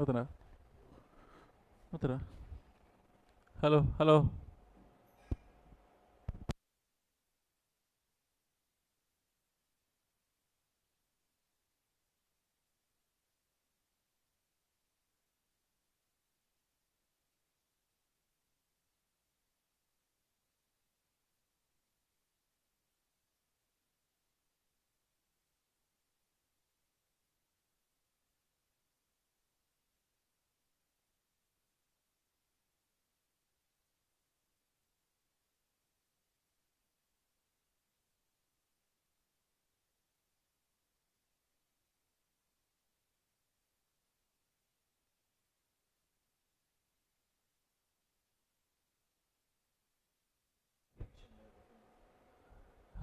ಗೊತ್ತನಾ ಗೊತ್ತರಾ? Hello hello.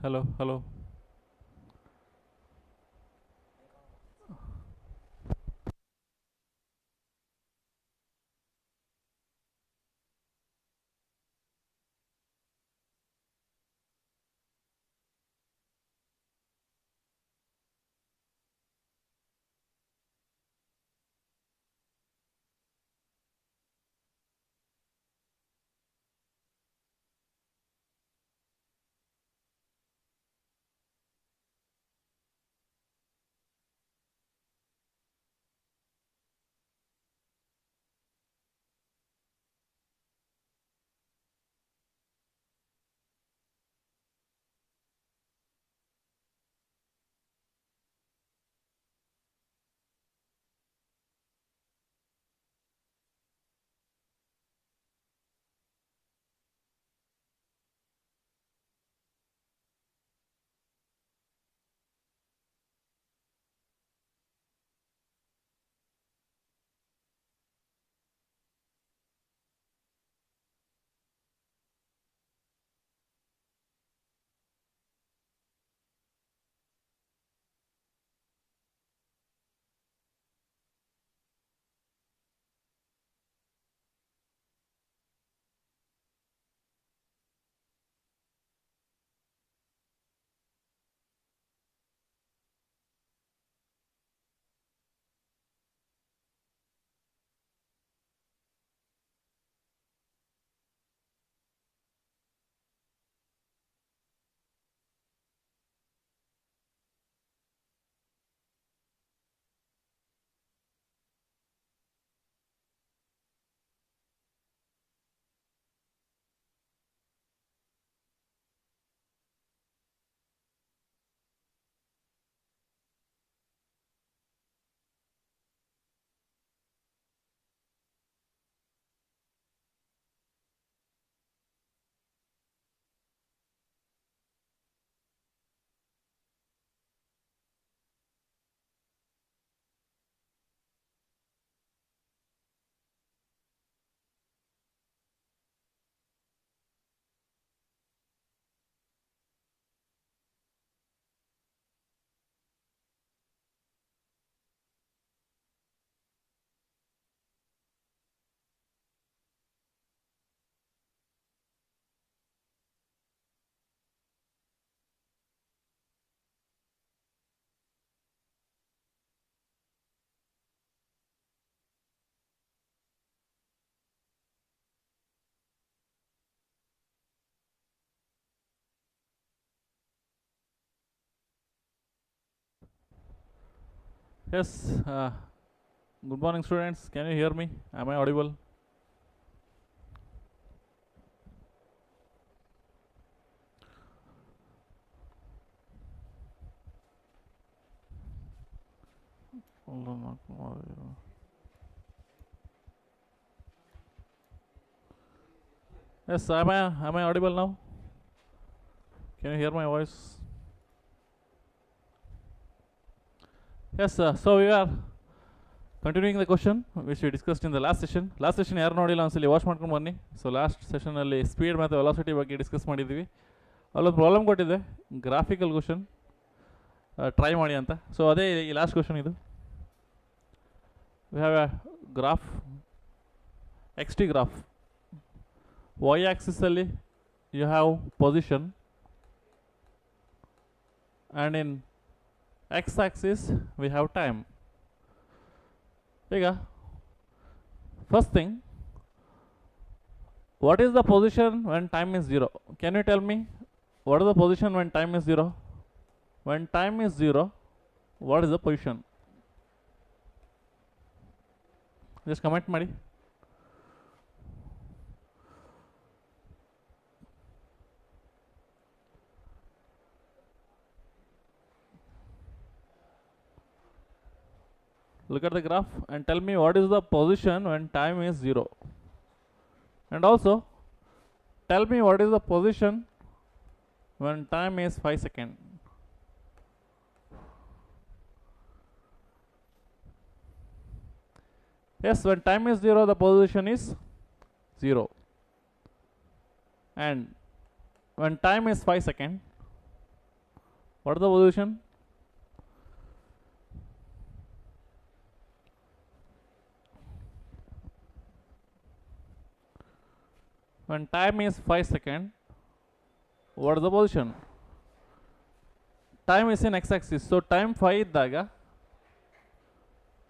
Hello hello. Yes. Good morning, students. Can you hear me? Am I audible? Hold on. Yes. Am I audible now? Can you hear my voice? Yes. So we are continuing the question which we discussed in the last session. Last session ಯಾರು ನೋಡಿಲ್ಲ ಒಂದ್ಸಲಿ watch ಮಾಡ್ಕೊಂಡು ಬನ್ನಿ. So last ಸೆಷನಲ್ಲಿ speed ಮತ್ತು velocity ಬಗ್ಗೆ discuss ಮಾಡಿದ್ವಿ. ಅಲ್ಲೊಂದು problem ಕೊಟ್ಟಿದೆ, ಗ್ರಾಫಿಕಲ್ ಕ್ವಶನ್ ಟ್ರೈ ಮಾಡಿ ಅಂತ. ಸೊ ಅದೇ ಈ ಲಾಸ್ಟ್ ಕ್ವಶನ್ ಇದು. We have a graph, x t graph. Y ಆಕ್ಸಿಸಲ್ಲಿ you have position and in x axis we have time. ಈಗ First thing, what is the position when time is 0? Can you tell me what is the position when time is 0? When time is 0, what is the position? Just comment ಮಾಡಿ. Look at the graph and tell me what is the position when time is 0. And also tell me what is the position when time is 5 seconds. Yes, when time is 0, the position is 0. And when time is 5 seconds, what is the position? When time is 5 seconds, what is the position? Time is in x-axis, so time 5 iddaga,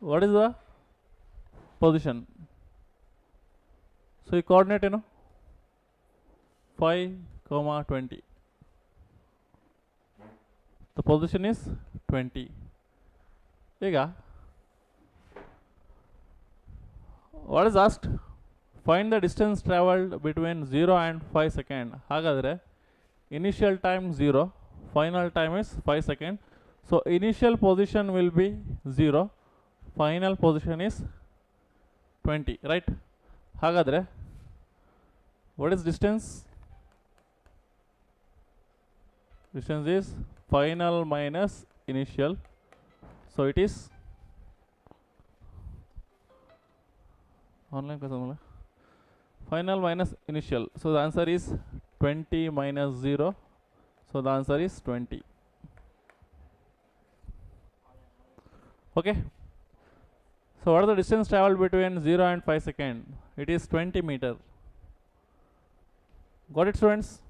what is the position? So you coordinate 5, 20. The position is 20. Ega, what is asked? Find the distance traveled between 0 and 5 seconds. Hagadre initial time 0, final time is 5 seconds. So initial position will be 0, final position is 20, right? Hagadre what is distance? Distance is final minus initial, so it is online class final minus initial, so the answer is 20 minus 0, so the answer is 20. Okay, so what is the distance traveled between 0 and 5 seconds? It is 20 meter. Got it, students?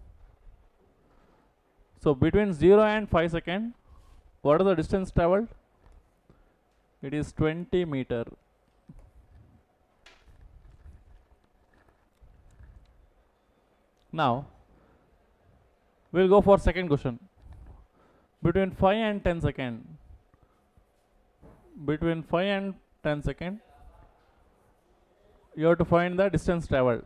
So between 0 and 5 seconds, what is the distance traveled? It is 20 meter. Now we'll go for second question. Between 5 and 10 seconds, between 5 and 10 seconds, you have to find the distance traveled.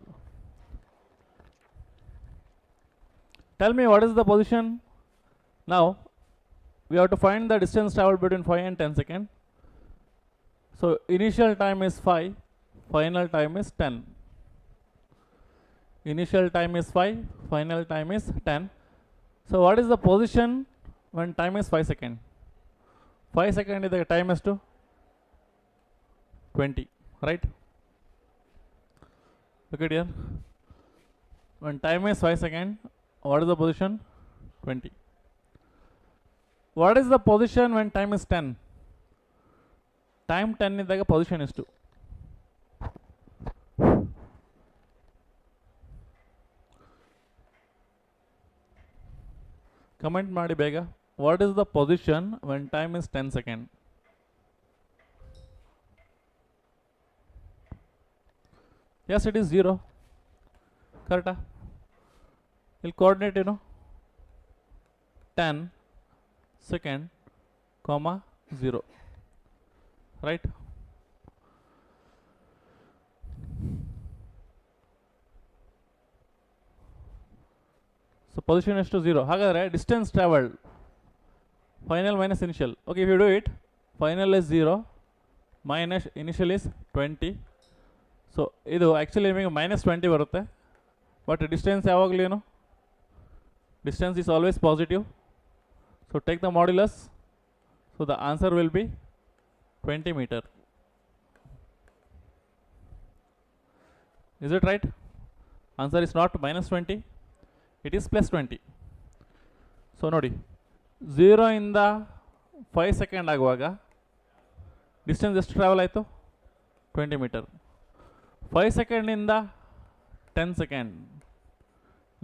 Tell me what is the position. Now we have to find the distance traveled between 5 and 10 seconds. So initial time is 5, final time is 10. Initial time is 5, final time is 10. So what is the position when time is 5 seconds? 5 seconds is the time is to 20, right? Look at here. When time is 5 seconds, what is the position? 20. What is the position when time is 10? Time 10 is the position is 2. Comment ಮಾಡಿ ಬೇಗ. What is the position when time is 10 seconds? Yes, it is 0. Correct? We'll coordinate 10 second, comma 0. Right? So position is to 0. Hagadre distance traveled, final minus initial. Okay, if you do it, final is 0 minus initial is 20. So idu actually minus 20 barutte, but distance yavaglu distance is always positive. So take the modulus. So the answer will be 20 meter. Is it right? Answer is not minus 20. It is plus 20. So nodi 0 ಇಂದ 5 second ಆಗುವಾಗ distance ಎಷ್ಟು travel ಆಯಿತು? 20 metre. 5 ಸೆಕೆಂಡಿಂದ 10 second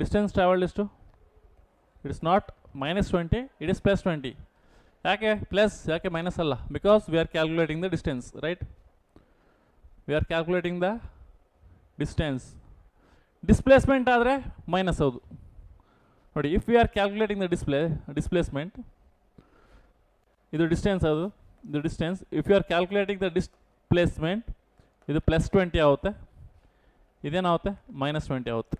distance travelled ಎಷ್ಟು? It is not minus 20, it is plus 20. ಯಾಕೆ plus, ಯಾಕೆ minus ಅಲ್ಲ? Because we are calculating the distance, right? we are calculating the distance. Displacement ಆದರೆ minus ಹೌದು ನೋಡಿ. If we are calculating the displacement, ಇದು distance, ಅದು ಇದು distance. If you are calculating the displacement, ಇದು +20 ಆಗುತ್ತೆ, ಇದೇನಾಗುತ್ತೆ -20 ಆಗುತ್ತೆ.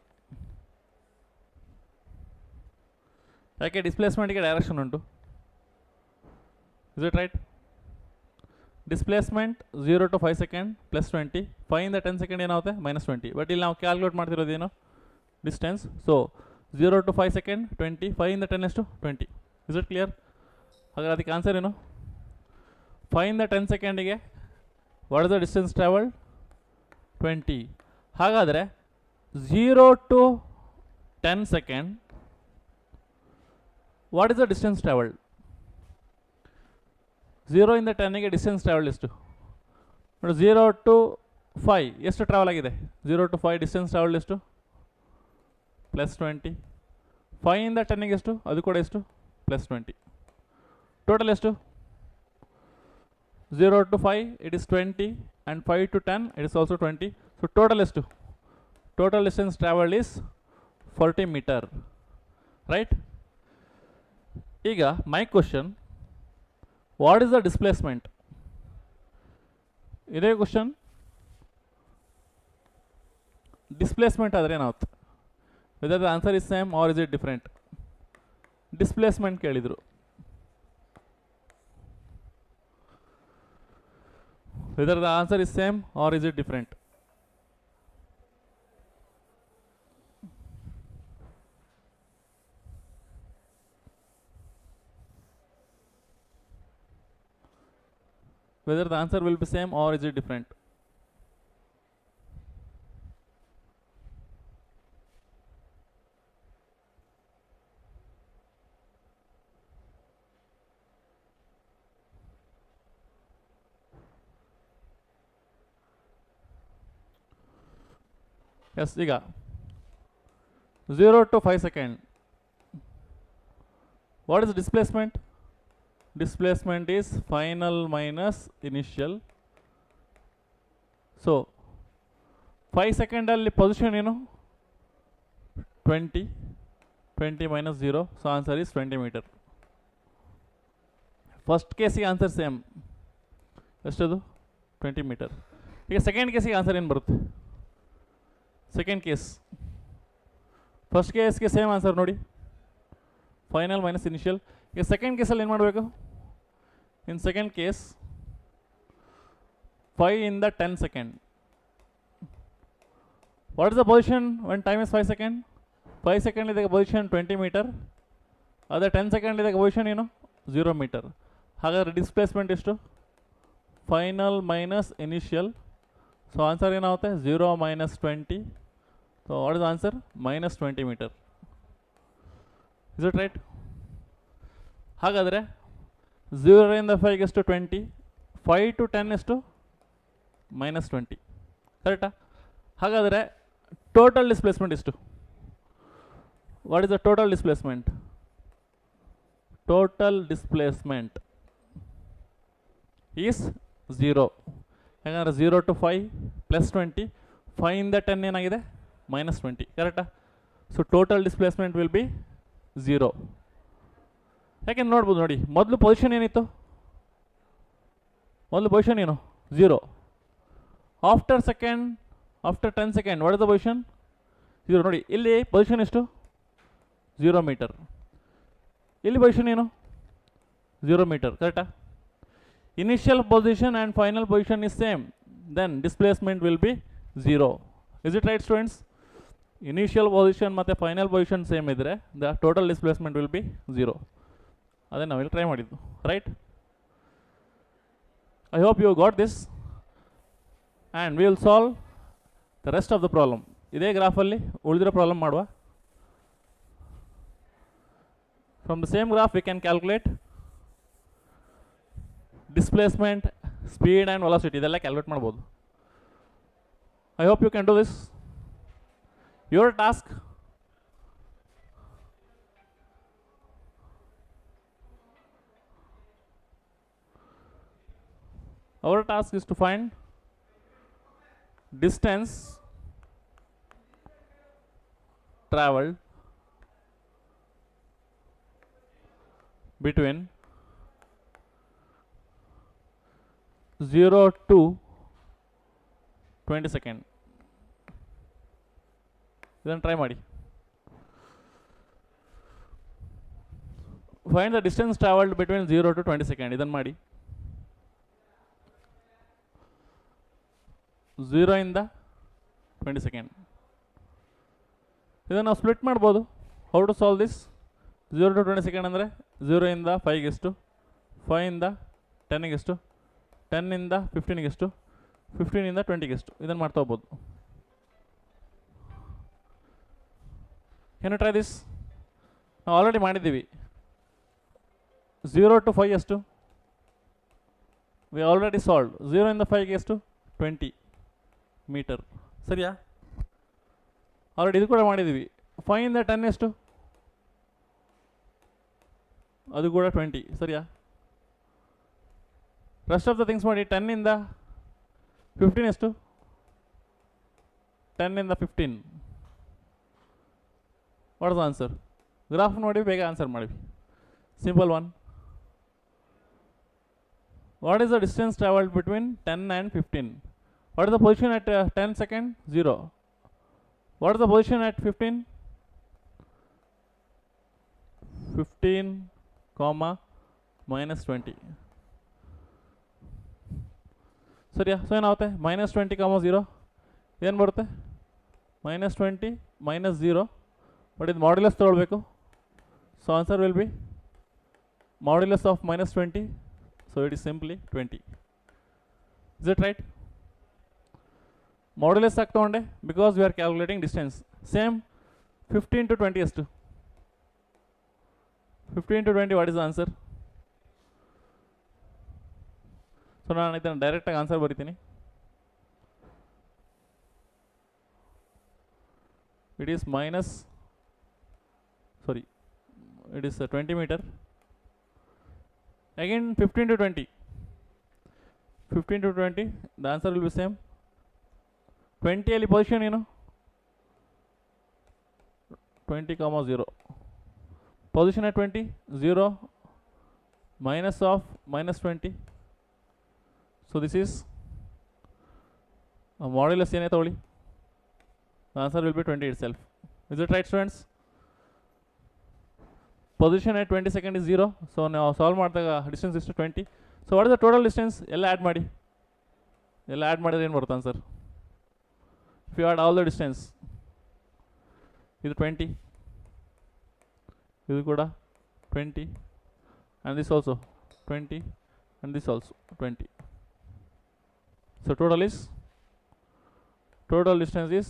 ಯಾಕೆ? ಡಿಸ್ಪ್ಲೇಸ್ಮೆಂಟ್ಗೆ ಡೈರೆಕ್ಷನ್ ಉಂಟು. Is it right? Displacement 0 to 5 second +20, 5 ಇಂದ 10 ಸೆಕೆಂಡ್ ಏನಾಗುತ್ತೆ -20. ಬಟ್ ಇಲ್ಲಿ ನಾವು ಕ್ಯಾಲ್ಕುಲೇಟ್ ಮಾಡ್ತಿರೋದೇನು? ಡಿಸ್ಟೆನ್ಸ್. ಸೊ 0 to 5 ಸೆಕೆಂಡ್ 20, 5 ಇಂದ 10 ಎಷ್ಟು 20. Is it clear? ಹಾಗಾದ್ರೆ ಅದಕ್ಕೆ ಆನ್ಸರ್ ಏನು? 5 ಇಂದ 10 ಸೆಕೆಂಡಿಗೆ what is the distance travelled? 20. ಹಾಗಾದರೆ 0 to 10 second what is the distance travelled? 0 ಇಂದ 10ಗೆ ಡಿಸ್ಟೆನ್ಸ್ ಟ್ರಾವೆಲ್ಡ್ ಎಷ್ಟು? 0 to 5 ಎಷ್ಟು ಟ್ರಾವೆಲ್ ಆಗಿದೆ? 0 to 5 ಡಿಸ್ಟೆನ್ಸ್ ಟ್ರಾವೆಲ್ಡ್ ಎಷ್ಟು? +20. 5 ಇಂದ 10ಗೆ ಎಷ್ಟು? ಅದು ಕೂಡ ಎಷ್ಟು? +20. ಟೋಟಲ್ ಎಷ್ಟು? 0 to 5 it is 20 and 5 to 10 it is also 20. So total ಎಷ್ಟು? Total distance traveled is 40 meter. Right? ಈಗ my question, what is the displacement? ಇದೇ ಕ್ವಶನ್. ಡಿಸ್ಪ್ಲೇಸ್ಮೆಂಟ್ ಆದರೆ ಏನಾಗುತ್ತೆ? Whether the answer is same or is it different? Displacement ಕೇಳಿದರು. Whether the answer is same or is it different? Whether the answer will be same or is it different? Yes, ಈಗ 0 to 5 second. What is displacement? Displacement is final minus initial. So 5 second ಅಲ್ಲಿ position ಏನು? 20. 20 minus 0. So answer is 20 meter. First ಕೇಸಿಗೆ answer same. ಎಷ್ಟದು? 20 meter. ಈಗ second ಕೇಸಿಗೆ answer ಏನು ಬರುತ್ತೆ? Second case first ಕೇಸ್ಗೆ ಸೇಮ್ ಆನ್ಸರ್ ನೋಡಿ, ಫೈನಲ್ ಮೈನಸ್ ಇನಿಷಿಯಲ್. ಈಗ ಸೆಕೆಂಡ್ ಕೇಸಲ್ಲಿ ಏನು ಮಾಡಬೇಕು? ಇನ್ ಸೆಕೆಂಡ್ ಕೇಸ್ 5 ಇಂದ 10 second. What is the position when time is 5 second? 5 second ಇದ್ದಾಗ ಪೊಸಿಷನ್ 20 ಮೀಟರ್, ಅದೇ 10 ಸೆಕೆಂಡ್ ಇದ್ದಾಗ ಪೊಸಿಷನ್ ಏನು? 0 ಮೀಟರ್. ಹಾಗಾದರೆ ಡಿಸ್ಪ್ಲೇಸ್ಮೆಂಟ್ ಎಷ್ಟು? Final minus initial. So answer ಏನಾಗುತ್ತೆ? 0 minus 20. So what is answer? -20 metre. Is it right? ಹಾಗಾದರೆ 0 ಇಂದ 5 ಎಷ್ಟು? 20. 5 to 10 ಎಷ್ಟು? -20. ಕರೆಕ್ಟಾ? ಹಾಗಾದರೆ ಟೋಟಲ್ ಡಿಸ್ಪ್ಲೇಸ್ಮೆಂಟ್ ಎಷ್ಟು? What is the total displacement? Total displacement is 0. ಯಾಕಂದರೆ 0 to 5 +20, 5 ಇಂದ 10 ಏನಾಗಿದೆ? -20. ಕರೆಕ್ಟಾ? So total displacement will be 0. ಯಾಕೆಂದ್ರೆ ನೋಡ್ಬೋದು ನೋಡಿ, ಮೊದಲು ಪೊಸಿಷನ್ ಏನಿತ್ತು? ಮೊದಲು ಪೊಸಿಷನ್ ಏನು? 0. After 10 second what is the position? 0. ನೋಡಿ ಇಲ್ಲಿ ಪೊಸಿಷನ್ ಎಷ್ಟು? 0 ಮೀಟರ್. ಇಲ್ಲಿ ಪೊಸಿಷನ್ ಏನು? 0 ಮೀಟರ್. ಕರೆಕ್ಟಾ? Initial position and final position is same, then displacement will be 0. Is it right, students? Initial position ಮತ್ತು final position same ಇದ್ದರೆ the total displacement will be 0. ಅದೇ ನಾವಿಲ್ಲಿ ಟ್ರೈ ಮಾಡಿದ್ದು, right? I hope you got this and we will solve the rest of the problem. ಇದೇ ಗ್ರಾಫಲ್ಲಿ ಉಳಿದಿರೋ problem ಮಾಡುವ. From the same graph we can calculate displacement, speed and velocity. ಇದೆಲ್ಲ calculate ಮಾಡ್ಬೋದು. I hope you can do this. Your task, our task is to find distance traveled between 0 to 20 seconds. ಇದನ್ನು try ಮಾಡಿ. Find the distance travelled between 0 to 20 seconds. ಇದನ್ನು ಮಾಡಿ. 0 ಇಂದ 20 seconds. ಇದನ್ನು ನಾವು split ಮಾಡ್ಬೋದು. How to solve this? 0 to 20 seconds ಅಂದರೆ 0 ಇಂದ 5 ಎಷ್ಟು, 5 ಇಂದ 10 ಎಷ್ಟು, 10 ಇಂದ 15 ಎಷ್ಟು, 15 ಇಂದ 20 ಎಷ್ಟು. ಇದನ್ನು ಮಾಡ್ತಾ ಹೋಗ್ಬೋದು. Can you try this? ನಾವು ಆಲ್ರೆಡಿ ಮಾಡಿದ್ದೀವಿ. 0 to 5 ಎಷ್ಟು? We already solve. 0 ಇಂದ 5 ಎಷ್ಟು? 20 ಮೀಟರ್. ಸರಿಯಾ? ಆಲ್ರೆಡಿ ಇದು ಕೂಡ ಮಾಡಿದ್ದೀವಿ. 5 ಇಂದ 10 ಎಷ್ಟು? ಅದು ಕೂಡ 20. ಸರಿಯಾ? ರೆಸ್ಟ್ ಆಫ್ ದ ಥಿಂಗ್ಸ್ ಮಾಡಿ. 10 ಇಂದ 15 ಎಷ್ಟು? 10 ಇಂದ 15. What is the answer? Graph ನೋಡಿ ಬೇಗ ಆನ್ಸರ್ ಮಾಡಿ. Simple one. What is the distance traveled between 10 and 15? What is the position at 10 seconds? 0. What is the position at 15? 15, comma, minus 20. ಸರಿಯಾ? So ಏನಾಗುತ್ತೆ? -20, 0 ಏನು ಬರುತ್ತೆ? -20 minus 0. ಬಟ್ ಇದು modulus ತೊಗೊಳ್ಬೇಕು. So answer will be modulus of -20. So it is simply 20. Is it right? Modulus ಆಗಿ ತಗೊಂಡೆ because we are calculating distance. Same 15 to 20 ಎಷ್ಟು? 15 to 20, what is the answer? So ನಾನು ಇದನ್ನು ಡೈರೆಕ್ಟಾಗಿ ಆನ್ಸರ್ ಬರಿತೀನಿ. It is 20 meter. Again 15 to 20. 15 to 20, the answer will be same. 20 ಅಲ್ಲಿ position ಏನು? 20, 0. Position at 20, 0 minus of -20. So this is a modulus ಏನೇ ತಗೊಳ್ಳಿ. The answer will be 20 itself. Is it right, students? Position at 20 seconds is 0. So now solve ಮಾಡಿದಾಗ distance is to 20. So what is the total distance? ಎಲ್ಲ add ಮಾಡಿ. ಎಲ್ಲ add ಮಾಡಿದ್ರೆ ಏನು ಬರುತ್ತೆ answer? If you add all the distance, ಇದು 20, ಇದು ಕೂಡ 20, and this also 20, and this also 20. So total distance is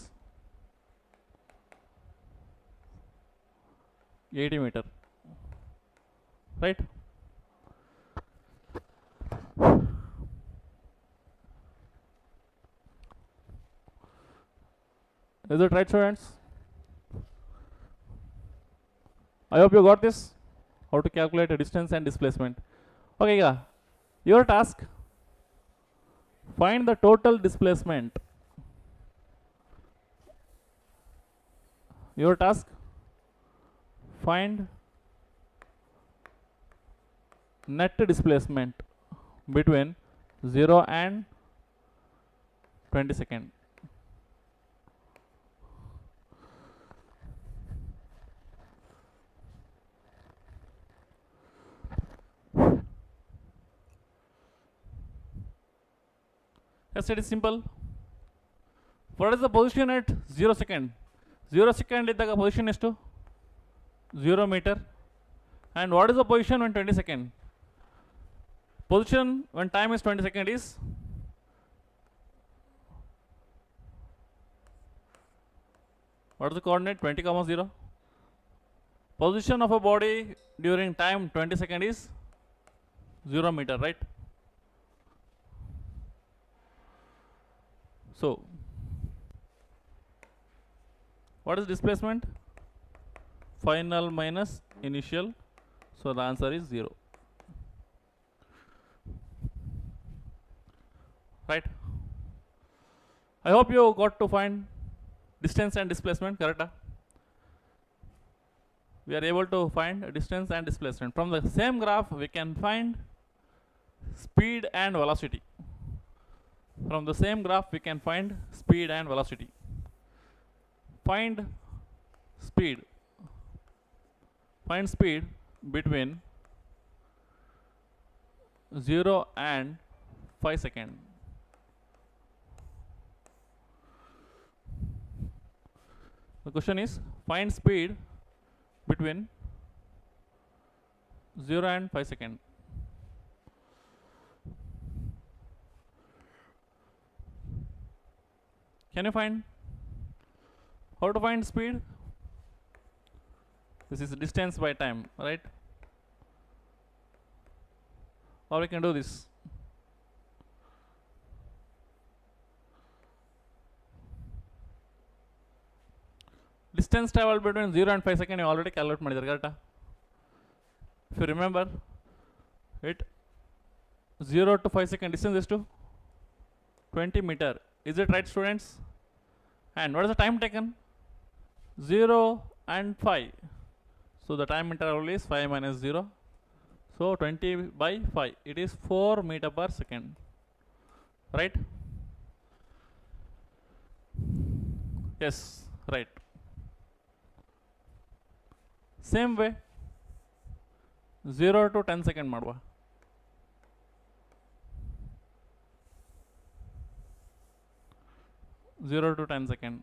80 meter. Right? Is it right, students? I hope you got this. How to calculate a distance and displacement. Okay, yeah. Your task, find the total displacement. Your task, find net displacement between 0 and 20 seconds. Yes, it is simple. What is the position at 0 second? 0 second iddaga position estu? 0 meter. And what is the position when 20 second? Position when time is 20 seconds is what is the coordinate? 20, 0. Position of a body during time 20 seconds is 0 meter, right? So what is displacement? Final minus initial. So the answer is 0. Right? I hope you got to find distance and displacement, correct? We are able to find distance and displacement. From the same graph, we can find speed and velocity. From the same graph, we can find speed and velocity. Find speed. Find speed between 0 and 5 seconds. The question is, find speed between 0 and 5 seconds. Can you find how to find speed? This is distance by time, right? Or we can do this. Distance traveled between 0 and 5 seconds, you already calculate ಮಾಡಿದ್ದಾರೆ, correct? If you remember it, 0 to 5 second distance is to 20 meter. Is it right, students? And what is the time taken? 0 and 5. So the time interval is 5 minus 0. So 20 by 5. It is 4 meter per second. Right? Yes, right. Same way, 0 to 10 second ಮಾಡುವ. Zero to 10 second.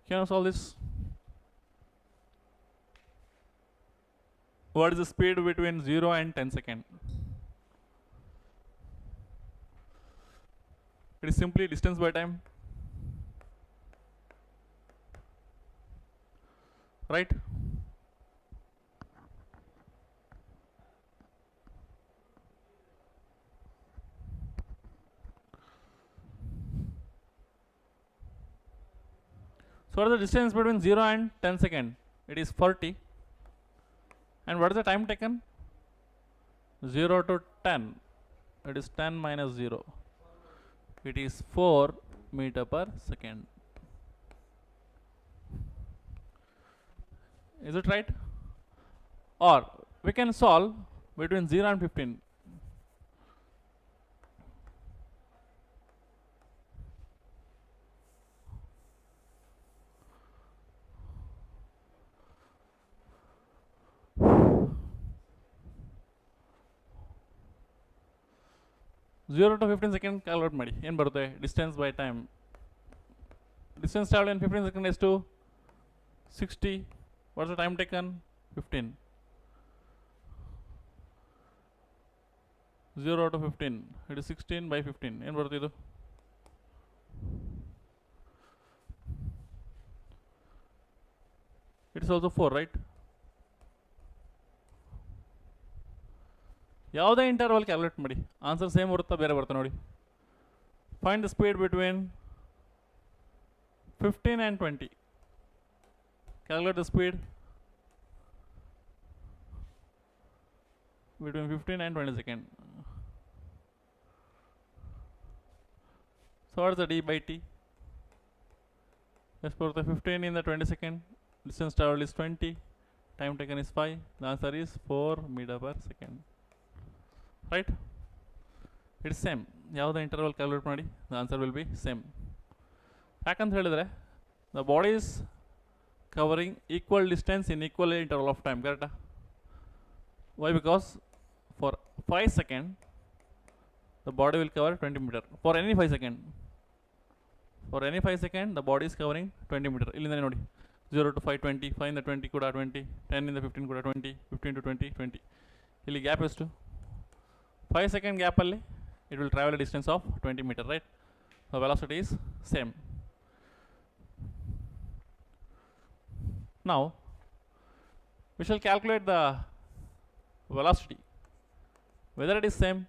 Can you solve this? What is the speed between 0 and 10 second? It is simply distance by time. Right? So what is the distance between 0 and 10 second? It is 40. And what is the time taken? 0 to 10. It is 10 minus 0. It is 4 meter per second. Is it right? Or we can solve between 0 and 15. Zero to 15 second calculate ಮಾಡಿ ಏನು ಬರುತ್ತೆ distance by time. Distance traveled in 15 seconds is to 60. What's the time taken? 15. 0 to 15. It is 16 by 15. ಏನು ಬರುತ್ತೆ ಇದು? It is also 4, right? ಯಾವುದೇ interval calculate ಮಾಡಿ answer same ಬರುತ್ತಾ ಬೇರೆ ಬರುತ್ತೆ ನೋಡಿ. Find the speed between 15 and 20. Calculate the speed between 15 and 20 seconds. So what is the d by t? As per the 15 in the 20 second, distance traveled is 20, time taken is 5. The answer is 4 meter per second. Right? It is same. ಯಾವುದು interval calculate ಮಾಡಿ, the answer will be same. ಯಾಕಂತ ಹೇಳಿದ್ರೆ the body is covering equal distance in equal interval of time, correct? Why? Because for 5 seconds the body will cover 20 meter. For any 5 seconds, for any 5 seconds the body is covering 20 meter. ಇಲ್ಲಿಂದ ನೋಡಿ 0 to 5 20, 5 in the 20 ಕೂಡ 20, 10 in the 15 ಕೂಡ 20, 15 to 20 20. ಇಲ್ಲಿ gap ಎಷ್ಟು? 5 second gap alli it will travel a distance of 20 meter, right? The velocity is same. Now we shall calculate the velocity, whether it is same.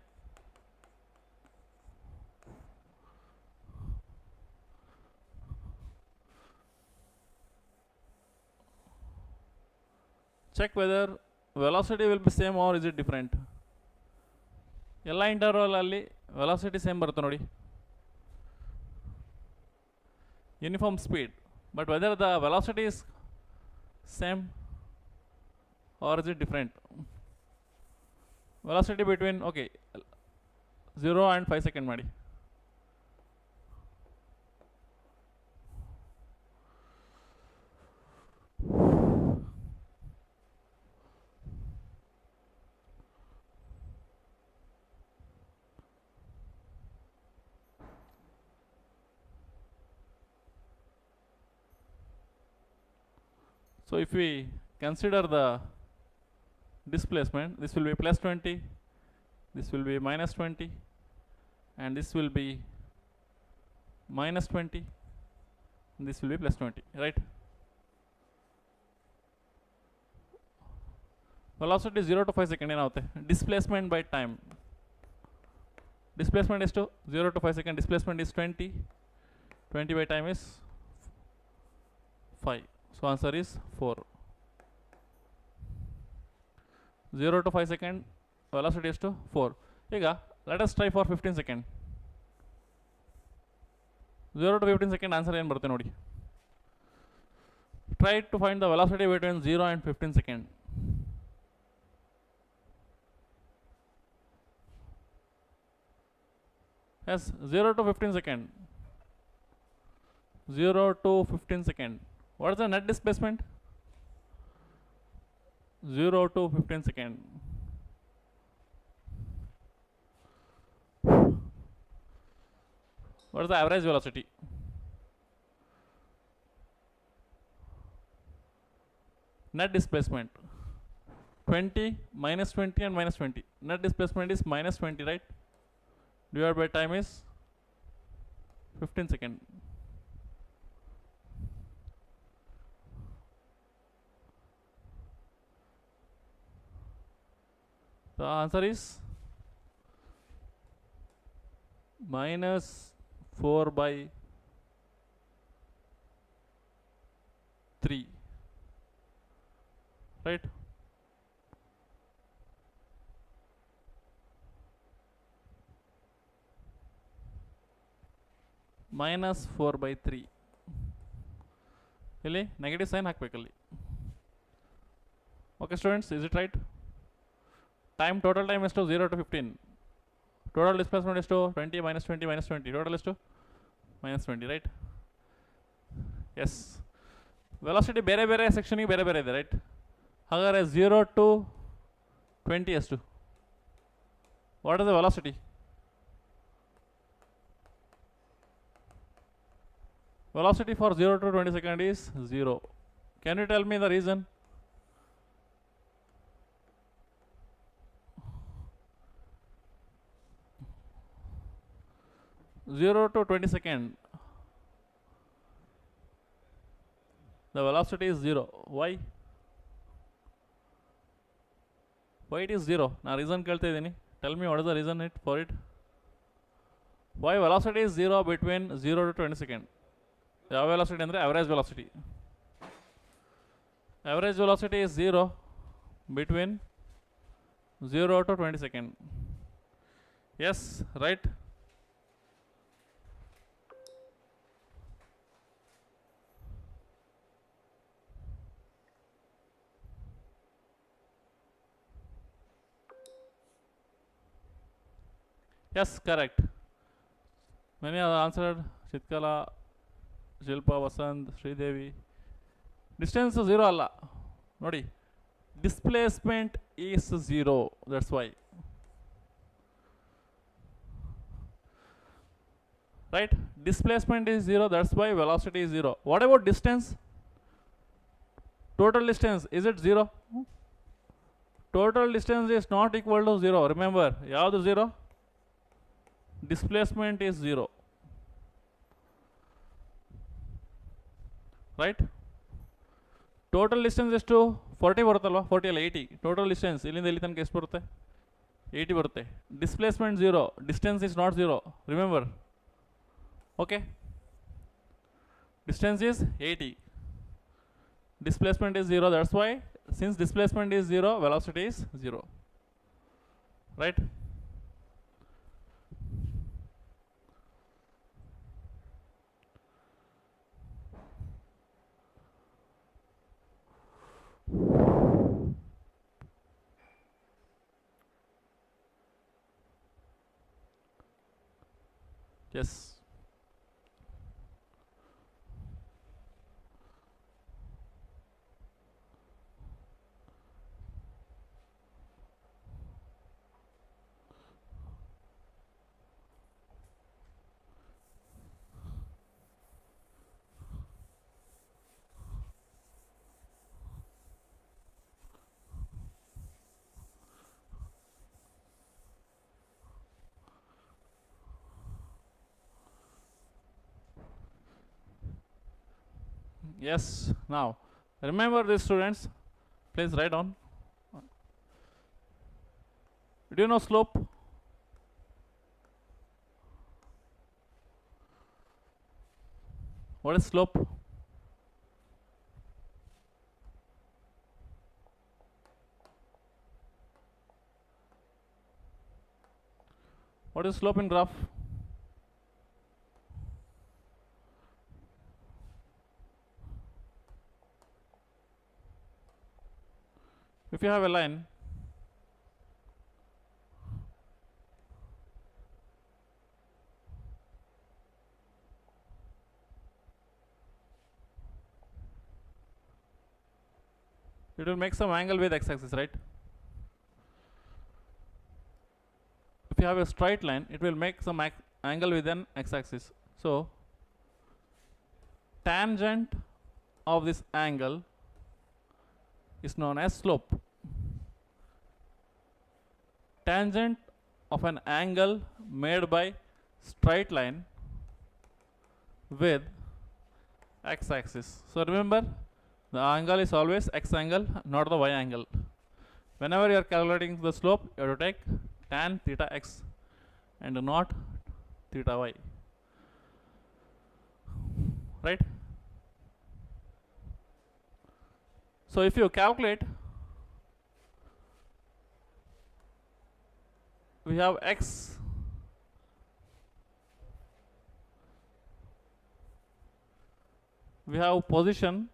Check whether velocity will be same or is it different. ಎಲ್ಲ interval ಅಲ್ಲಿ velocity same ಬರುತ್ತೆ ನೋಡಿ, uniform speed, but whether the velocity is same or is it different? Velocity between, okay, 0 and 5 second ಮಾಡಿ. So if we consider the displacement, this will be plus 20, this will be minus 20, and this will be minus 20, and this will be plus 20, right? Velocity 0 to 5 second ಏನಾಗುತ್ತೆ, displacement by time. Displacement is to 0 to 5 second, displacement is 20, 20 by time is 5, so answer is 4. 0 to 5 second, velocity is to 4. ಈಗ let us try for 15 second. 0 to 15 second answer ಏನು ಬರುತ್ತೆ ನೋಡಿ. Try to find the velocity between 0 and 15 second. Yes, 0 to 15 second. 0 to 15 second. What is the net displacement? 0 to 15 second. What is the average velocity? Net displacement 20 minus 20 and minus 20. Net displacement is minus 20, right? Divided by time is 15 second. The answer is minus 4 by 3, right? Minus 4 by 3. ಇಲ್ಲಿ negative sign ಹಾಕಬೇಕಲ್ಲಿ. Okay students, is it right? Time, total time is to 0 to 15. Total displacement is to 20 minus 20 minus 20. Total is to minus 20, right? Yes. Velocity ಬೇರೆ ಬೇರೆ ಸೆಕ್ಷನ್ಗೆ ಬೇರೆ ಬೇರೆ ಇದೆ, right? ಹಾಗಾದರೆ 0 to 20 ಎಷ್ಟು? What is the velocity? Velocity for 0 to 20 second is 0. Can you tell me the reason? Zero to 20 second, the velocity is 0. Why? Why it is 0? Na reason kelta idini. Tell me what is the reason for it. Why velocity is 0 between 0 to 20 second? ಯಾವ velocity ಅಂದರೆ average velocity. Average velocity is 0 between 0 to 20 second. Yes, right? Yes, correct. Many have answered. Shitkala, Shilpa, Vasant, Sridevi. Distance 0 alla. Nodi. Displacement is 0. That's why. Right? Displacement is 0. That's why velocity is 0. What about distance? Total distance. Is it 0? Total distance is not equal to 0. Remember, yavadu 0? Displacement is 0. Right? Total distance is to 40 ಬರುತ್ತಲ್ವಾ, 40 ಅಲ್ಲ 80. Total distance ಇಲ್ಲಿಂದ ಇಲ್ಲಿ ತನಕ ಎಷ್ಟು ಬರುತ್ತೆ? 80 ಬರುತ್ತೆ. Displacement 0. Distance is not 0. Remember. Okay? Distance is 80. Displacement is 0. That's why, since displacement is 0, velocity is 0. Right? Yes. Yes. Now, remember this, students. Please write down. Do you know slope? What is slope? What is slope in graph? If you have a line, it will make some angle with x-axis, right? If you have a straight line, it will make some angle with an x-axis. So, tangent of this angle is known as slope. Tangent of an angle made by straight line with x-axis. So remember, the angle is always x angle, not the y angle. Whenever you are calculating the slope, you have to take tan theta x and not theta y. Right? So if you calculate, we have x we have position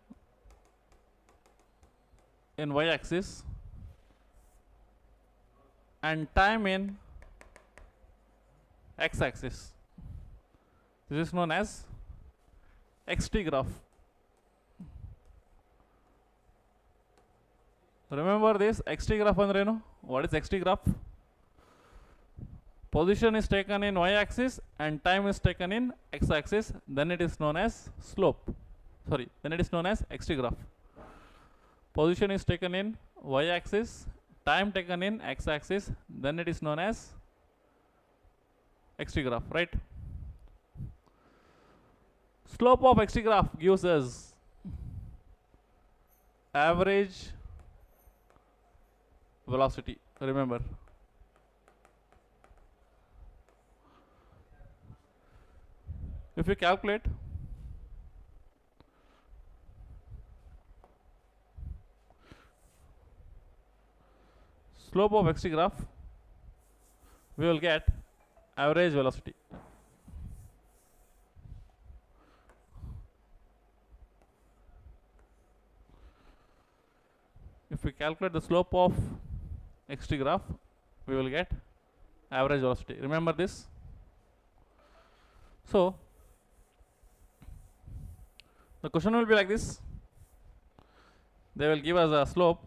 in y axis and time in x axis. This is known as xt graph. Remember this xt graph andrenu? What is xt graph? Position is taken in y axis and time is taken in x axis, then it is known as slope. Sorry, then it is known as xt graph. Position is taken in y axis, time taken in x axis, then it is known as xt graph, right? Slope of xt graph gives us average velocity. Remember, if you calculate slope of xt graph, we will get average velocity. If we calculate the slope of xt graph, we will get average velocity. Remember this. So the question will be like this. They will give us a slope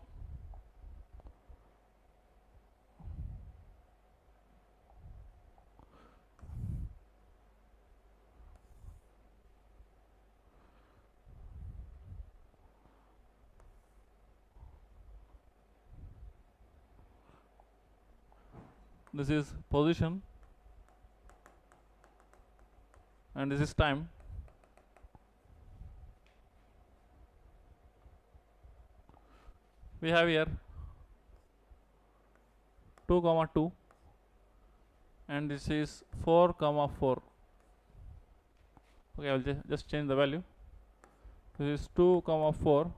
this is position and this is time. We have here 2, 2 and this is 4, 4. Okay, I will just change the value. This is 2, 4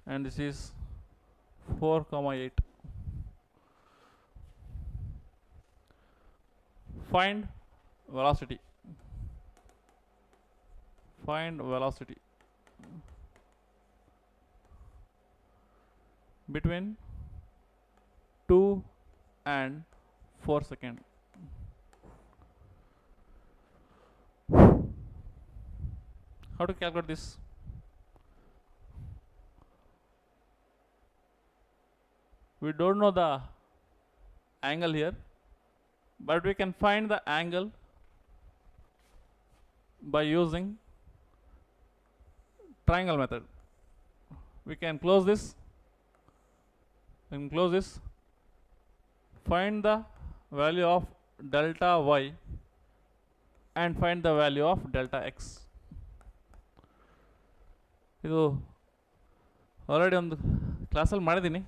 and this is 4, 8. Find velocity. Find velocity between 2 and 4 seconds. How to calculate this? We don't know the angle here, but we can find the angle by using triangle method. We can close this and close this. Find the value of delta y and find the value of delta x. ಇದು already ಒಂದು ಕ್ಲಾಸಲ್ಲಿ ಮಾಡಿದ್ದೀನಿ,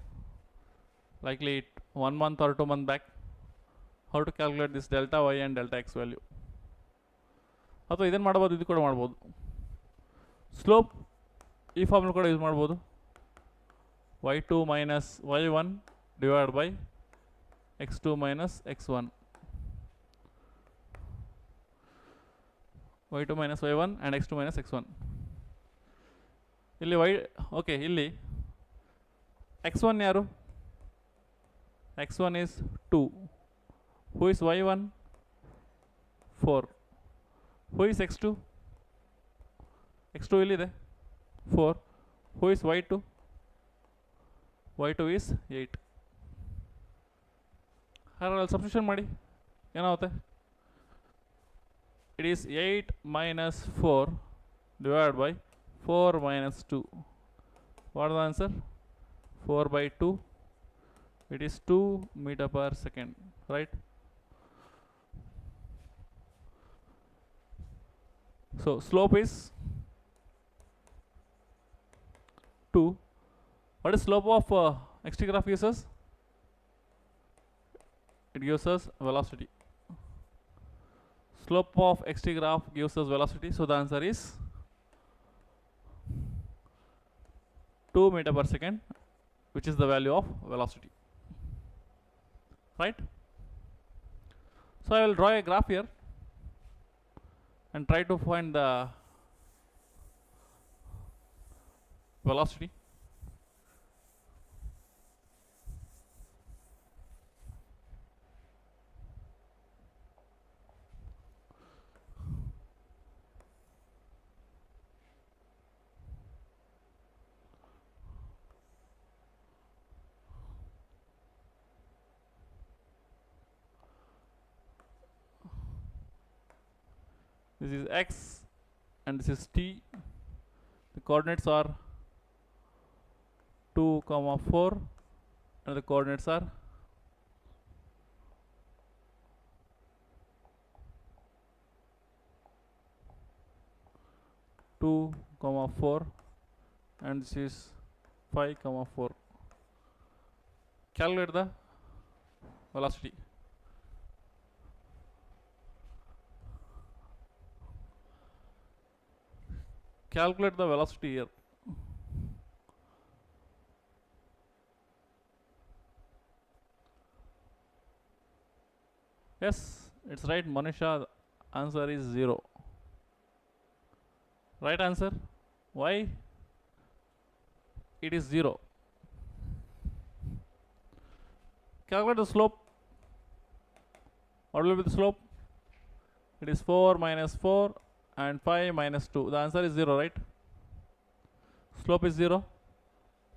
likely 1 month or 2 months back, how to calculate this delta y and delta x value. ಅಥವಾ ಇದನ್ನು ಮಾಡ್ಬೋದು, ಇದು ಕೂಡ ಮಾಡ್ಬೋದು. ಸ್ಲೋಪ್ ಈ ಫಾರ್ಮುಲಾ ಕೂಡ ಯೂಸ್ ಮಾಡ್ಬೋದು. y2 minus y1 divided by x2 minus x1. y2 minus y1 and x2 minus x1. ಇಲ್ಲಿ ಓಕೆ, ಇಲ್ಲಿ x1 ಯಾರು? x1 is 2. Who is y1? 4. Who is x2? x2 ಇಲ್ಲಿದೆ 4. Who is y2? y2 is 8. ಹಾಗಾದ್ರೆ substitution ಮಾಡಿ ಏನಾಗುತ್ತೆ? It is 8 minus 4 divided by 4 minus 2. What is the answer? 4 by 2. It is 2 meter per second, right? So slope is 2. What is slope of xt graph gives us? It gives us velocity. Slope of xt graph gives us velocity, so the answer is 2 meter per second, which is the value of velocity, right? So I will draw a graph here and try to find the velocity. This is x and this is t. The coordinates are 2, 4 and the coordinates are 2, 4 and this is 5, 4. Calculate the velocity. Calculate the velocity here. Yes, it's right, Manisha. The answer is 0. Right answer. Why? It is 0. Calculate the slope. What will be the slope? It is 4 minus 4 and 5 minus 2. The answer is 0, right? Slope is 0.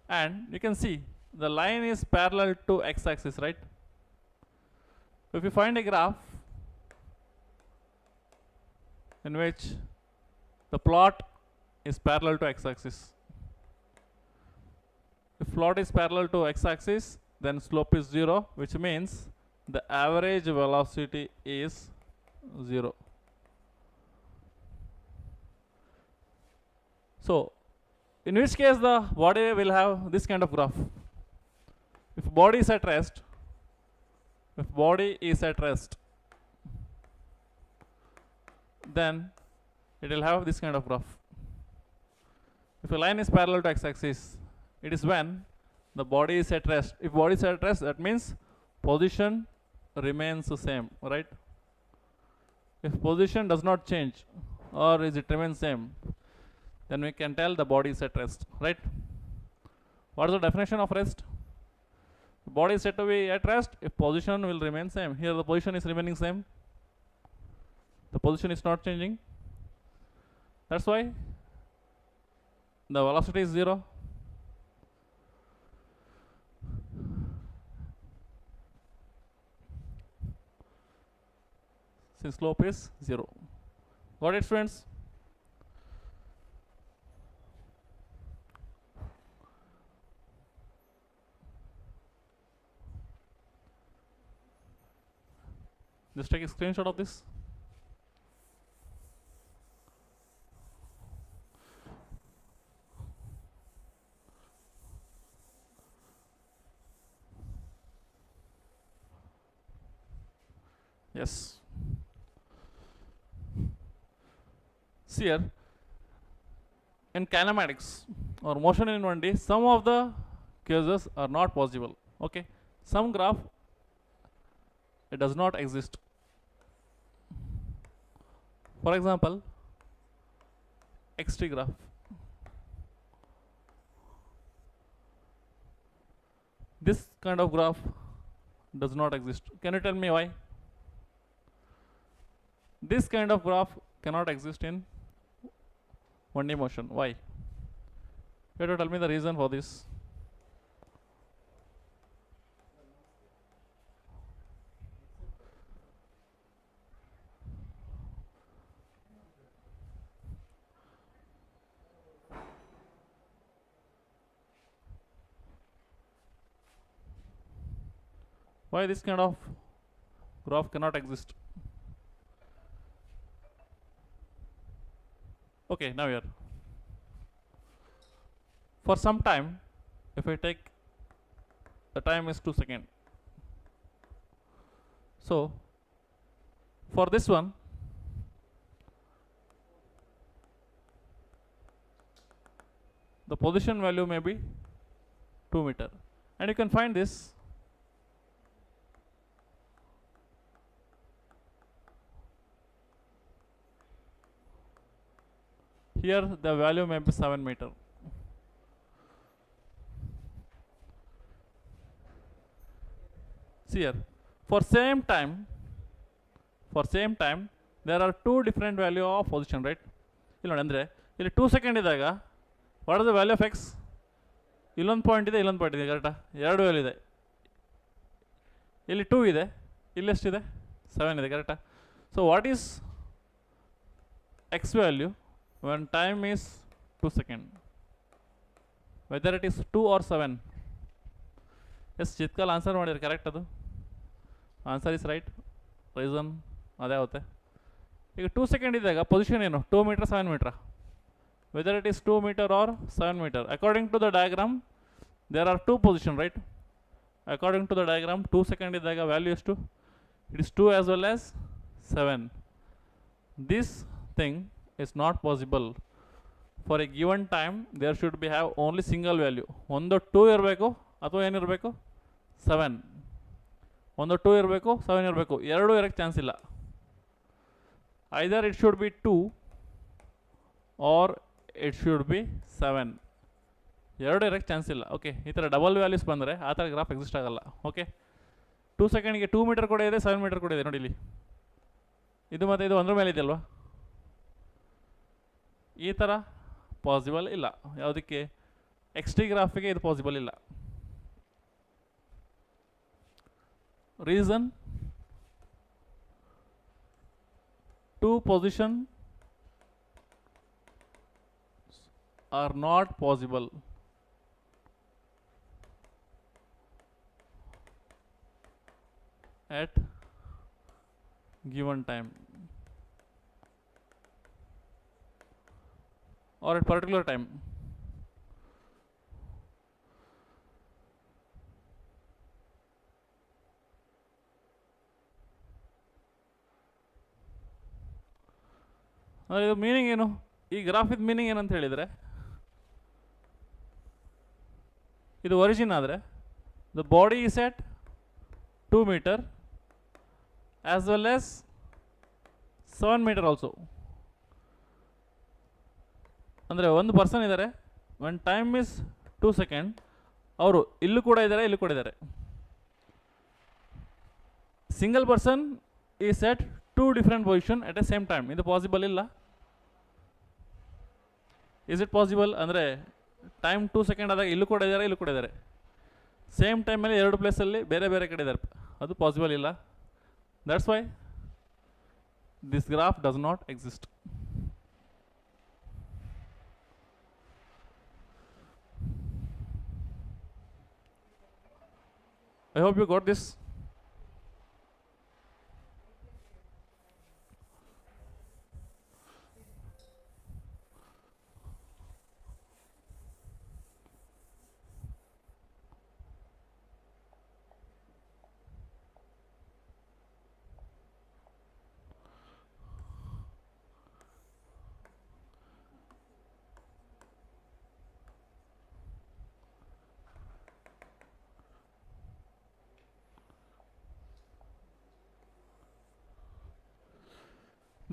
And you can see the line is parallel to x-axis, right? If you find a graph in which the plot is parallel to x-axis, if plot is parallel to x-axis, then slope is 0, which means the average velocity is 0. So, in which case the body will have this kind of graph. If body is at rest, then it will have this kind of graph. If a line is parallel to x-axis, it is when the body is at rest. If body is at rest, that means position remains the same, right? If position does not change or is it remains same, then we can tell the body is at rest, right? What is the definition of rest? The body is said to be at rest if position will remain same. Here the position is remaining same. The position is not changing. That's why the velocity is 0. Since slope is 0. Got it, friends? Just take a screenshot of this. Yes. See here, in kinematics or motion in 1D, some of the cases are not possible. Okay, some graph it does not exist. For example, XT graph. This kind of graph does not exist. Can you tell me why? This kind of graph cannot exist in 1D motion. Why? You have to tell me the reason for this. Why this kind of graph cannot exist? Okay, now here. For some time, if I take the time is 2 seconds. So for this one, the position value may be 2 meter, and you can find this here. The value may be 7 meter. See here, for same time there are two different value of position, right? ಇಲ್ಲಿ ನೋಡಿ, ಅಂದರೆ ಇಲ್ಲಿ 2 second ಇದ್ದಾಗ what is the value of X? ಇಲ್ಲೊಂದು point ಇದೆ, ಇಲ್ಲೊಂದು point ಇದೆ, ಕರೆಕ್ಟಾ? ಎರಡು ವ್ಯಾಲ್ಯೂ ಇದೆ. ಇಲ್ಲಿ 2 ಇದೆ, ಇಲ್ಲಿ ಎಷ್ಟಿದೆ? 7 ಇದೆ, ಕರೆಕ್ಟಾ? So what is X value when time is 2 seconds? Whether it is 2 or 7? Yes, Chitkal answer ಮಾಡಿದ್ರೆ ಕರೆಕ್ಟ್. ಅದು ಆನ್ಸರ್ ಇಸ್ ರೈಟ್. ರೀಸನ್ ಅದೇ ಆಗುತ್ತೆ. ಈಗ 2 ಸೆಕೆಂಡ್ ಇದ್ದಾಗ ಪೊಸಿಷನ್ ಏನು? 2 metre 7 metre. Whether it is 2 metre or 7 metre, according to the diagram there are 2 position, right? According to the diagram 2 second ಇದ್ದಾಗ value ಎಷ್ಟು? It is 2 as well as 7. This thing is not possible. For a given time there should be have only single value. ಒಂದು 2 ಇರಬೇಕು ಅಥವಾ ಏನಿರಬೇಕು? 7. ಒಂದು 2 ಇರಬೇಕು, 7 ಇರಬೇಕು. ಎರಡೂ ಇರೋಕ್ಕೆ ಚಾನ್ಸ್ ಇಲ್ಲ. either it should be 2 or it should be 7. ಎರಡು ಇರೋಕ್ಕೆ ಚಾನ್ಸ್ ಇಲ್ಲ. ಓಕೆ, ಈ ಥರ ಡಬಲ್ ವ್ಯಾಲ್ಯೂಸ್ ಬಂದರೆ ಆ ಥರ ಗ್ರಾಫ್ ಎಕ್ಸಿಸ್ಟ್ ಆಗಲ್ಲ. ಓಕೆ, 2 ಸೆಕೆಂಡ್ಗೆ 2 ಮೀಟರ್ ಕೂಡ ಇದೆ, 7 ಮೀಟರ್ ಕೂಡ ಇದೆ. ನೋಡಿ ಇಲ್ಲಿ ಇದು ಮತ್ತು ಇದು ಒಂದ್ರ ಮೇಲೆ ಇದೆಯಲ್ವಾ? ಈ ಥರ ಪಾಸಿಬಲ್ ಇಲ್ಲ. ಯಾವುದಕ್ಕೆ? ಎಕ್ಸ್ ಟಿ ಗ್ರಾಫಿಗೆ ಇದು ಪಾಸಿಬಲ್ ಇಲ್ಲ. Reason, 2 position are not possible at given time or at particular time. ಇದು ಮೀನಿಂಗ್ ಏನು? ಈ ಗ್ರಾಫಿದ ಮೀನಿಂಗ್ ಏನಂತ ಹೇಳಿದರೆ, ಇದು ಒರಿಜಿನ್ ಆದರೆ the body is at 2 metre as well as 7 metre also. ಅಂದರೆ ಒಂದು ಪರ್ಸನ್ ಇದ್ದಾರೆ, ಒನ್ ಟೈಮ್ ಇಸ್ 2 ಸೆಕೆಂಡ್, ಅವರು ಇಲ್ಲೂ ಕೂಡ ಇದ್ದಾರೆ, ಇಲ್ಲೂ ಕೂಡ ಇದ್ದಾರೆ. Single person is at 2 different position at a same time. ಇದು ಪಾಸಿಬಲ್ ಇಲ್ಲ. ಇಸ್ ಇಟ್ ಪಾಸಿಬಲ್ ಅಂದರೆ ಟೈಮ್ 2 ಸೆಕೆಂಡ್ ಆದಾಗ ಇಲ್ಲೂ ಕೂಡ ಇದ್ದಾರೆ, ಇಲ್ಲೂ ಕೂಡ ಇದ್ದಾರೆ. ಸೇಮ್ ಟೈಮಲ್ಲಿ ಎರಡು ಪ್ಲೇಸಲ್ಲಿ ಬೇರೆ ಬೇರೆ ಕಡೆ ಇದ್ದಾರೆ, ಅದು ಪಾಸಿಬಲ್ ಇಲ್ಲ. That's why this graph does not exist. I hope you got this.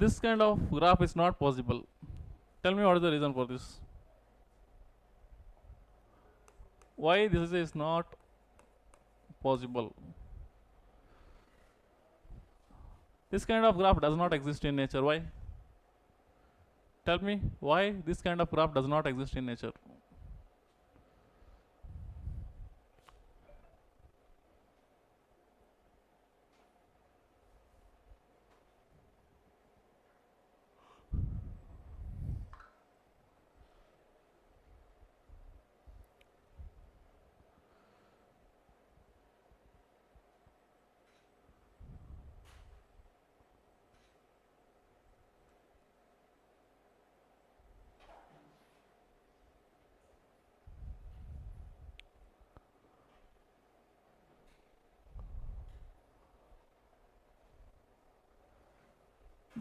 This kind of graph is not possible. Tell me what is the reason for this? Why this is not possible? This kind of graph does not exist in nature. Why? Tell me why this kind of graph does not exist in nature.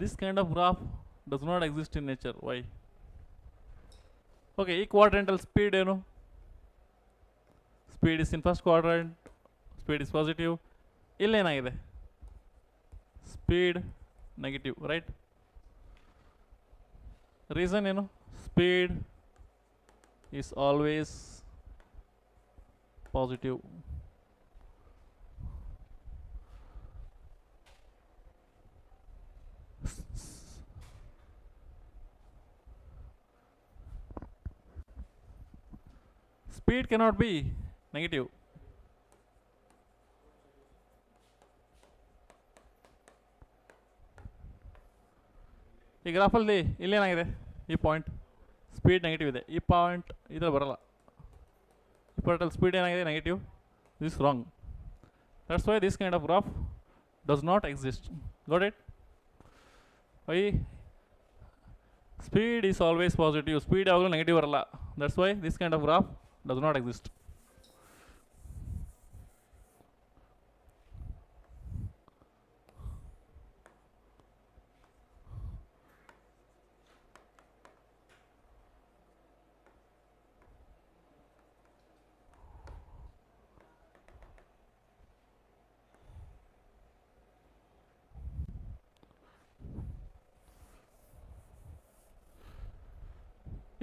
This kind of graph does not exist in nature. Why? Okay, quadrantal speed, speed is in first quadrant, speed is positive. Illénaಗಿದೆ speed negative, right? Reason speed is always positive. Speed cannot be negative. ಈ ಗ್ರಾಫಲ್ಲಿ ಇಲ್ಲೇನಾಗಿದೆ, ಈ point speed negative ಇದೆ, ಈ point ಇದ್ರಲ್ಲಿ ಬರಲ್ಲ. ಈ ಪಾಯಿಂಟಲ್ಲಿ speed ಏನಾಗಿದೆ negative. This wrong. That's why this kind of graph does not exist. Got it? Why speed is always positive. Speed ಯಾವಾಗಲೂ ನೆಗೆಟಿವ್ ಬರಲ್ಲ. That's why this kind of graph does not exist.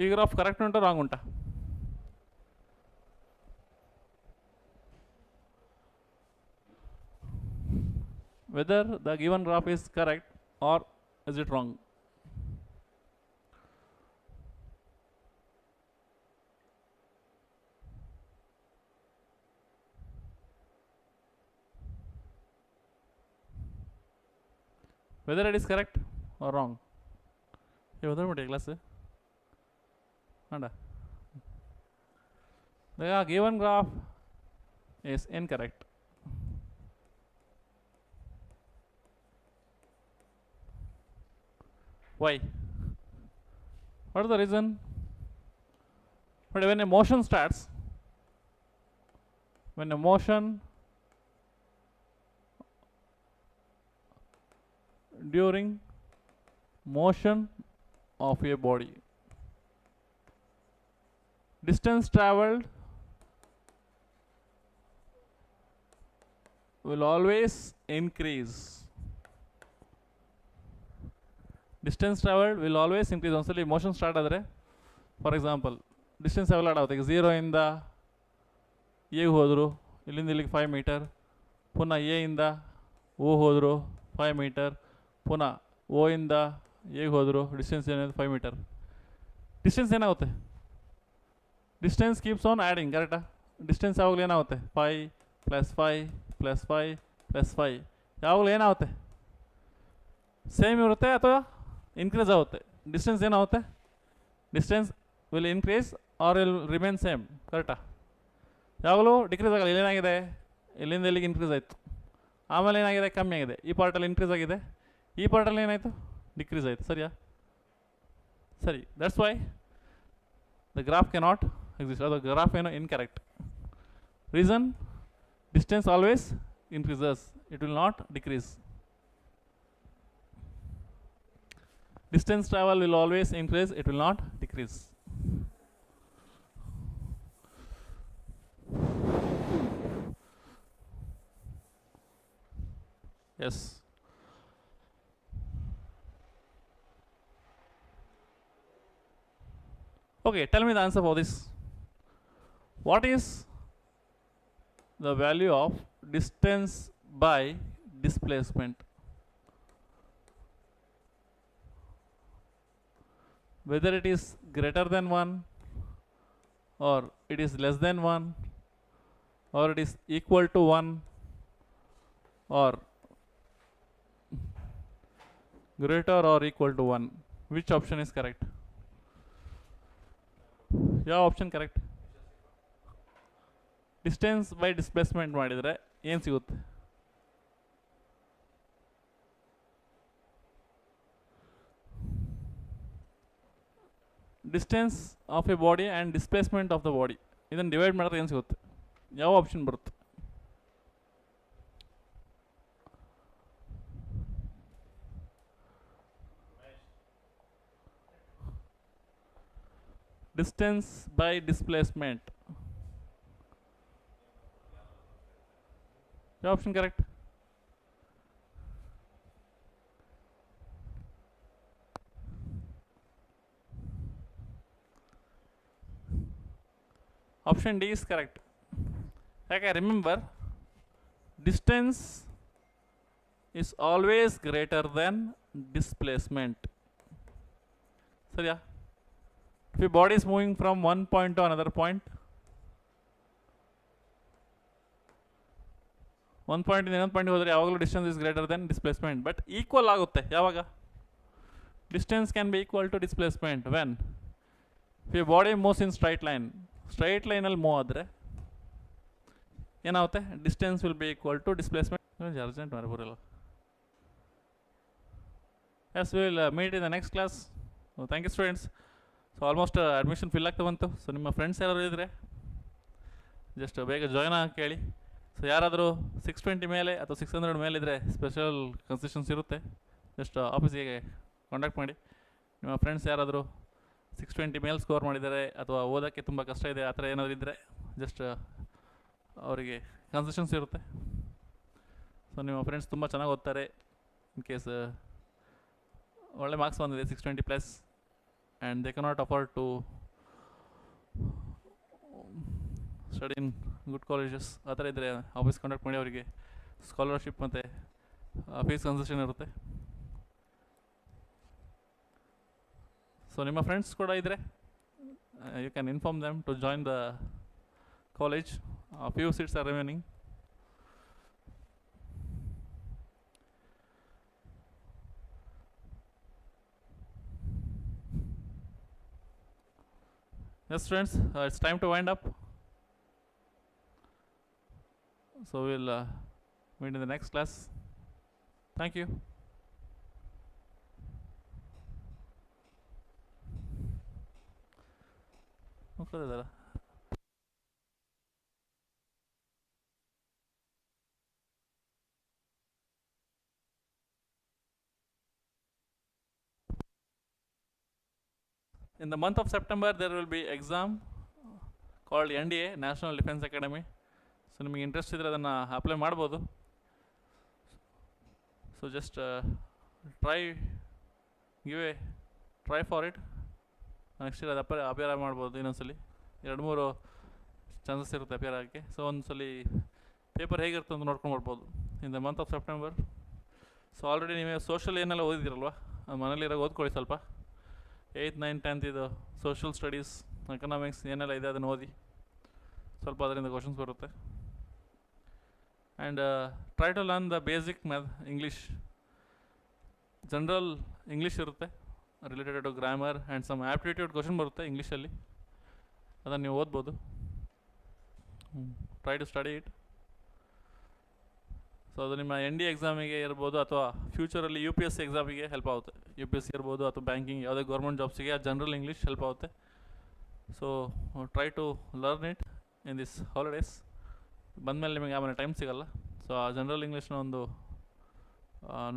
ಈ graph correct ಉಂಟಾ wrong ಉಂಟಾ? Whether the given graph is correct or is it wrong? Whether it is correct or wrong. Hey, whether what class? Anda. The given graph is incorrect. Why? What is the reason? But when a motion starts, when a motion during motion of a body, distance traveled will always increase. Distance traveled will always increase. ಒಂದ್ಸಲಿ motion start ಆದರೆ, for example distance ಅವೆಲ್ಲ ಆಗುತ್ತೆ. ಈಗ 0 ಇಂದ A ಹೋದರು, ಇಲ್ಲಿಂದ ಇಲ್ಲಿಗೆ 5 metre, ಪುನಃ ಎ ಇಂದ ಓ ಹೋದರು 5 ಮೀಟರ್, ಪುನಃ ಓ ಇಂದ ಎಗೆ ಹೋದರು, ಡಿಸ್ಟೆನ್ಸ್ ಏನಿದೆ 5 ಮೀಟರ್. ಡಿಸ್ಟೆನ್ಸ್ ಏನಾಗುತ್ತೆ? ಡಿಸ್ಟೆನ್ಸ್ ಕೀಪ್ಸ್ ಆನ್ ಆ್ಯಡಿಂಗ್, ಕರೆಕ್ಟಾ? ಡಿಸ್ಟೆನ್ಸ್ ಯಾವಾಗಲೂ ಏನಾಗುತ್ತೆ? 5 + 5 + 5 + 5 ಯಾವಾಗಲೂ ಏನಾಗುತ್ತೆ? ಸೇಮ್ ಇರುತ್ತೆ ಅಥವಾ ಇನ್ಕ್ರೀಸ್ ಆಗುತ್ತೆ? ಡಿಸ್ಟೆನ್ಸ್ ಏನಾಗುತ್ತೆ? Distance will increase R will remain same, ಕರೆಕ್ಟಾ? ಯಾವಾಗಲೂ ಡಿಕ್ರೀಸ್ ಆಗಲ್ಲ. ಇಲ್ಲೇನಾಗಿದೆ? ಇಲ್ಲಿಂದ ಇಲ್ಲಿಗೆ ಇನ್ಕ್ರೀಸ್ ಆಯಿತು, ಆಮೇಲೆ ಏನಾಗಿದೆ? ಕಮ್ಮಿ ಆಗಿದೆ. ಈ ಪಾರ್ಟಲ್ಲಿ ಇನ್ಕ್ರೀಸ್ ಆಗಿದೆ, ಈ ಪಾರ್ಟಲ್ಲಿ ಏನಾಯಿತು? ಡಿಕ್ರೀಸ್ ಆಯಿತು. ಸರಿಯಾ? ಸರಿ. That's why the graph cannot exist. ಅದು ಗ್ರಾಫ್ ಏನೋ incorrect. Reason? Distance always increases, it will not decrease. Distance travel will always increase, it will not decrease. Yes. Okay, tell me the answer for this. What is the value of distance by displacement? Whether it is greater than 1 or it is less than 1 or it is equal to 1 or greater or equal to 1, which option is correct? ಯಾವ option correct? Distance by displacement ಮಾಡಿದರೆ ಏನು ಸಿಗುತ್ತೆ? Distance of A body and displacement of the body, ಇದನ್ನು divide ಮಾಡಿದ್ರೆ ಏನು ಸಿಗುತ್ತೆ? ಯಾವ option ಬರುತ್ತೆ? ಡಿಸ್ಟೆನ್ಸ್ ಬೈ ಡಿಸ್ಪ್ಲೇಸ್ಮೆಂಟ್, ಯಾವ option correct? Option D is correct. Like I remember, distance is always greater than displacement. So yeah, if a body is moving from one point to another point, one point in another point ಹೋದರೆ ಯಾವಾಗಲೂ distance is greater than displacement, but equal ಆಗುತ್ತೆ ಯಾವಾಗ? Distance can be equal to displacement when if a body moves in straight line, straight ಲೈನಲ್ಲಿ move ಆದರೆ ಏನಾಗುತ್ತೆ? Distance will be equal to displacement. Urgent ಬರಲ್ಲ. Yes, we will meet in the next class. Thank you students. So almost admission fill ಆಗ್ತಾ ಬಂತು. So ನಿಮ್ಮ friends ಯಾರಾದ್ರು ಇದ್ದರೆ just ಬೇಗ ಜಾಯ್ನ್ ಆಗಿ ಕೇಳಿ. ಸೊ ಯಾರಾದರೂ 620 ಮೇಲೆ ಅಥವಾ 600 ಮೇಲಿದ್ದರೆ ಸ್ಪೆಷಲ್ ಕನ್ಸೆಷನ್ಸ್ ಇರುತ್ತೆ. ಜಸ್ಟ್ ಆಫೀಸಿಗೆ ಕಾಂಟ್ಯಾಕ್ಟ್ ಮಾಡಿ. ನಿಮ್ಮ ಫ್ರೆಂಡ್ಸ್ ಯಾರಾದರೂ 620 ಮೇಲೆ ಸ್ಕೋರ್ ಮಾಡಿದ್ದಾರೆ ಅಥವಾ ಓದೋಕ್ಕೆ ತುಂಬ ಕಷ್ಟ ಇದೆ ಆ ಥರ ಏನಾದರೂ ಇದ್ದರೆ ಜಸ್ಟ್ ಅವರಿಗೆ ಕನ್ಸೆಷನ್ಸ್ ಇರುತ್ತೆ. ಸೊ ನಿಮ್ಮ ಫ್ರೆಂಡ್ಸ್ ತುಂಬ ಚೆನ್ನಾಗಿ ಓದ್ತಾರೆ, ಇನ್ ಕೇಸ್ ಒಳ್ಳೆ ಮಾರ್ಕ್ಸ್ ಬಂದಿದೆ 620+ and they cannot afford to study in good colleges, ಆ ಥರ ಇದ್ದರೆ ಆಫೀಸ್ ಕಾಂಟ್ಯಾಕ್ಟ್ ಮಾಡಿ. ಅವರಿಗೆ ಸ್ಕಾಲರ್ಶಿಪ್ ಮತ್ತು ಫೀಸ್ ಕನ್ಸೆಷನ್ ಇರುತ್ತೆ. ಸೊ ನಿಮ್ಮ ಫ್ರೆಂಡ್ಸ್ ಕೂಡ ಇದ್ದರೆ you can inform them to join the college. Few seats are remaining. Yes students, it's time to wind up. So we'll meet in the next class. Thank you. In the month of September there will be exam called NDA, National Defense Academy. So ನಿಮಗೆ interest ಇದ್ದರೆ ಅದನ್ನು apply ಮಾಡ್ಬೋದು. So just try for it. Next year ಅದು appear ಮಾಡ್ಬೋದು. ಇನ್ನೊಂದ್ಸಲಿ 2-3 chances ಇರುತ್ತೆ appear ಆಗೋಕ್ಕೆ. So ಒಂದ್ಸಲಿ paper ಹೇಗಿರುತ್ತೆ ಅಂತ ನೋಡ್ಕೊಂಡು ಬರ್ಬೋದು in the month of September. So already ನೀವೇ ಸೋಷಲ್ ಏನೆಲ್ಲ ಓದಿದಿರಲ್ವ, ಮನೇಲಿರೋ ಓದ್ಕೊಳ್ಳಿ ಸ್ವಲ್ಪ. 8th 9th 10th ಇದು ಸೋಷಿಯಲ್ ಸ್ಟಡೀಸ್ ಎಕನಾಮಿಕ್ಸ್ ಏನೆಲ್ಲ ಇದೆ ಅದನ್ನು ಓದಿ, ಸ್ವಲ್ಪ ಅದರಿಂದ ಕ್ವಶನ್ಸ್ ಬರುತ್ತೆ. And try to learn the basic English. General English ಇರುತ್ತೆ related to grammar and some aptitude question ಬರುತ್ತೆ ಇಂಗ್ಲೀಷಲ್ಲಿ, ಅದನ್ನು ನೀವು ಓದ್ಬೋದು. Try to study it. So ಅದು ನಿಮ್ಮ ND ಎಕ್ಸಾಮಿಗೆ ಇರ್ಬೋದು ಅಥವಾ ಫ್ಯೂಚರಲ್ಲಿ UPSC ಎಕ್ಸಾಮಿಗೆ ಹೆಲ್ಪ್ ಆಗುತ್ತೆ. UPSC ಇರ್ಬೋದು ಅಥವಾ ಬ್ಯಾಂಕಿಂಗ್ ಯಾವುದೇ ಗೌರ್ಮೆಂಟ್ ಜಾಬ್ಸಿಗೆ ಆ ಜನರಲ್ ಇಂಗ್ಲೀಷ್ ಹೆಲ್ಪ್ ಆಗುತ್ತೆ. So try to learn it in this holidays. ಬಂದಮೇಲೆ ನಿಮಗೆ ಆಮೇಲೆ ಟೈಮ್ ಸಿಗಲ್ಲ. ಸೊ ಆ ಜನರಲ್ ಇಂಗ್ಲೀಷ್ನ ಒಂದು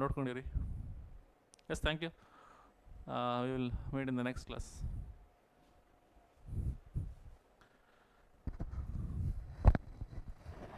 ನೋಡ್ಕೊಂಡಿರಿ. Yes, thank you. We will meet in the next class.